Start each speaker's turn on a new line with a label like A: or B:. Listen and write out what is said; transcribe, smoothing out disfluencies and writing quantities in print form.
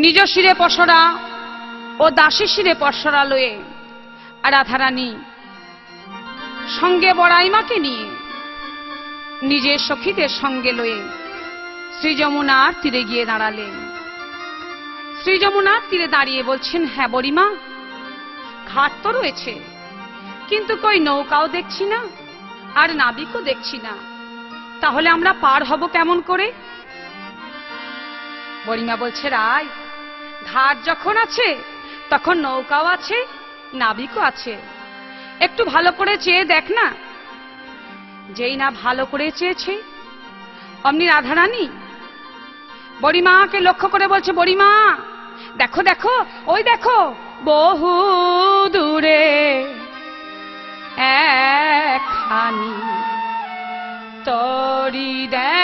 A: নিজ শিরে পসরা ও দাসী শিরে পসরা লয়ে রাধারানী সঙ্গে বড়াইমাকে নিয়ে নিজের সখীদের সঙ্গে লয়ে শ্রী যমুনার তীরে গিয়ে দাঁড়ালেন। শ্রী যমুনার তীরে দাঁড়িয়ে বলছেন, হ্যাঁ বড়িমা, ঘাট তো রয়েছে, কিন্তু কই নৌকাও দেখছি না, আর নাবিকও দেখছি না, তাহলে আমরা পার হব কেমন করে? বড়িমা বলছে, রায়, ঘাট যখন আছে তখন নৌকাও আছে, নাবিকও আছে, একটু ভালো করে চেয়ে দেখ না। যেই না ভালো করে চেয়েছে অমনি রাধারানী বড়িমাকে লক্ষ্য করে বলছে, বড়িমা দেখো দেখো, ওই দেখো বহু দূরে একখানি তরি দেখ